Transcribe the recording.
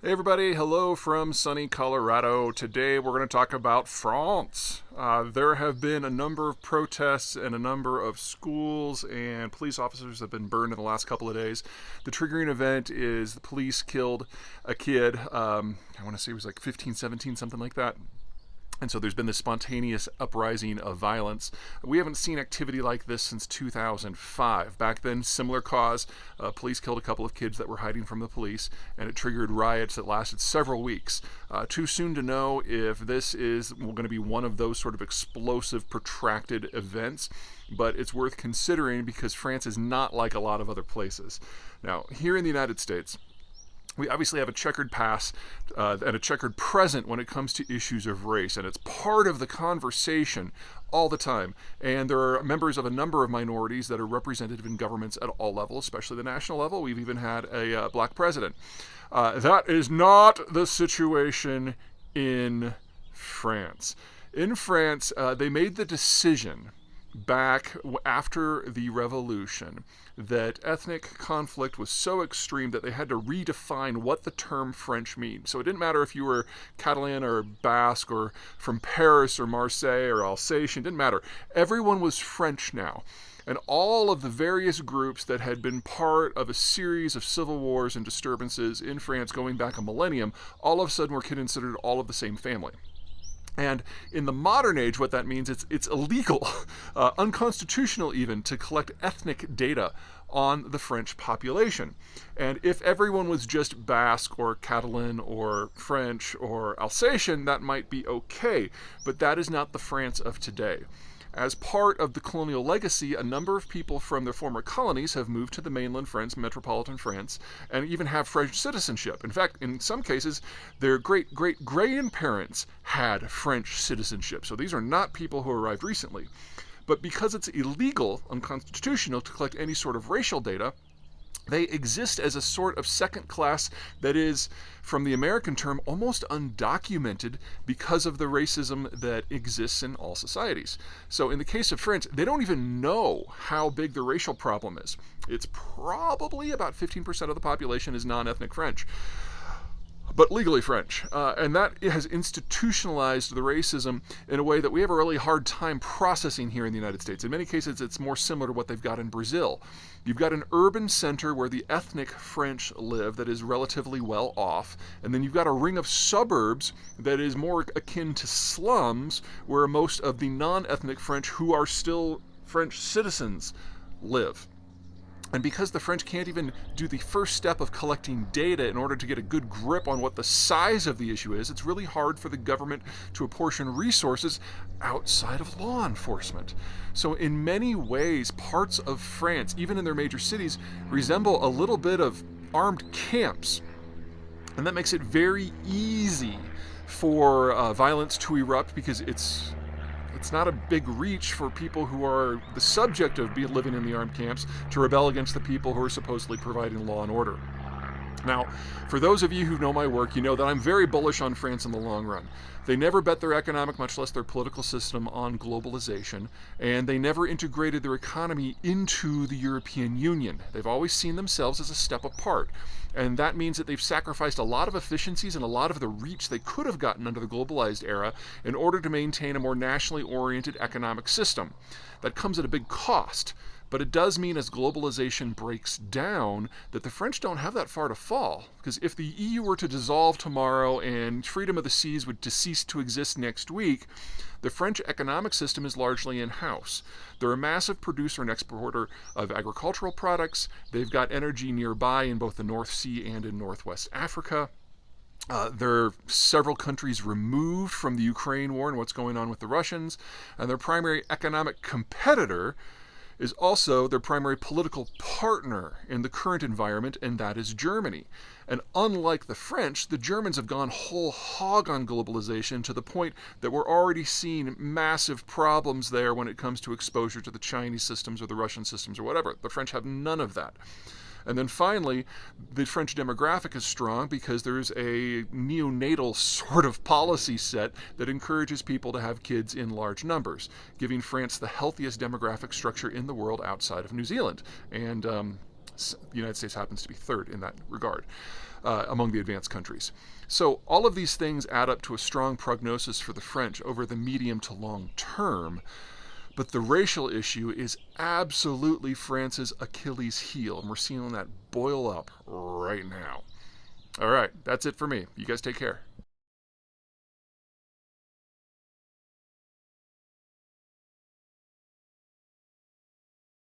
Hey everybody, hello from sunny Colorado. Today we're going to talk about France. There have been a number of protests and a number of schools and police officers have been burned in the last couple of days. The triggering event is the police killed a kid, I want to say it was like 15, 17, something like that. And so there's been this spontaneous uprising of violence. We haven't seen activity like this since 2005. Back then, similar cause. Police killed a couple of kids that were hiding from the police, and it triggered riots that lasted several weeks. Too soon to know if this is going to be one of those sort of explosive, protracted events, but it's worth considering because France is not like a lot of other places. Now, here in the United States, we obviously have a checkered past and a checkered present when it comes to issues of race, and it's part of the conversation all the time. And there are members of a number of minorities that are represented in governments at all levels, especially the national level. We've even had a black president. That is not the situation in France. In France, they made the decision back after the revolution that ethnic conflict was so extreme that they had to redefine what the term French means. So it didn't matter if you were Catalan or Basque or from Paris or Marseille or Alsatian, it didn't matter. Everyone was French now. And all of the various groups that had been part of a series of civil wars and disturbances in France going back a millennium, all of a sudden were considered all of the same family. And in the modern age, what that means, it's illegal, unconstitutional even, to collect ethnic data on the French population. And if everyone was just Basque or Catalan or French or Alsatian, that might be okay. But that is not the France of today. As part of the colonial legacy, a number of people from their former colonies have moved to the mainland France, metropolitan France, and even have French citizenship. In fact, in some cases, their great-great-grandparents had French citizenship. So these are not people who arrived recently. But because it's illegal, unconstitutional, to collect any sort of racial data, they exist as a sort of second class that is, from the American term, almost undocumented because of the racism that exists in all societies. So in the case of France, they don't even know how big the racial problem is. It's probably about 15% of the population is non-ethnic French, but legally French. And that has institutionalized the racism in a way that we have a really hard time processing here in the United States. In many cases, it's more similar to what they've got in Brazil. You've got an urban center where the ethnic French live that is relatively well off, and then you've got a ring of suburbs that is more akin to slums where most of the non-ethnic French who are still French citizens live. And because the French can't even do the first step of collecting data in order to get a good grip on what the size of the issue is, it's really hard for the government to apportion resources outside of law enforcement. So in many ways, parts of France, even in their major cities, resemble a little bit of armed camps. And that makes it very easy for violence to erupt because it's not a big reach for people who are the subject of living in the armed camps to rebel against the people who are supposedly providing law and order. Now, for those of you who know my work, you know that I'm very bullish on France in the long run. They never bet their economic, much less their political system, on globalization, and they never integrated their economy into the European Union. They've always seen themselves as a step apart. And that means that they've sacrificed a lot of efficiencies and a lot of the reach they could have gotten under the globalized era in order to maintain a more nationally oriented economic system. That comes at a big cost. But it does mean as globalization breaks down that the French don't have that far to fall. Because if the EU were to dissolve tomorrow and freedom of the seas would cease to exist next week, the French economic system is largely in-house. They're a massive producer and exporter of agricultural products. They've got energy nearby in both the North Sea and in Northwest Africa. There are several countries removed from the Ukraine war and what's going on with the Russians. And their primary economic competitor is also their primary political partner in the current environment, and that is Germany. And unlike the French, the Germans have gone whole hog on globalization to the point that we're already seeing massive problems there when it comes to exposure to the Chinese systems or the Russian systems or whatever. The French have none of that. And then finally, the French demographic is strong because there's a neonatal sort of policy set that encourages people to have kids in large numbers, giving France the healthiest demographic structure in the world outside of New Zealand. And the United States happens to be third in that regard. among the advanced countries. So all of these things add up to a strong prognosis for the French over the medium to long term. But the racial issue is absolutely France's Achilles heel, and we're seeing that boil up right now. All right, that's it for me. You guys take care.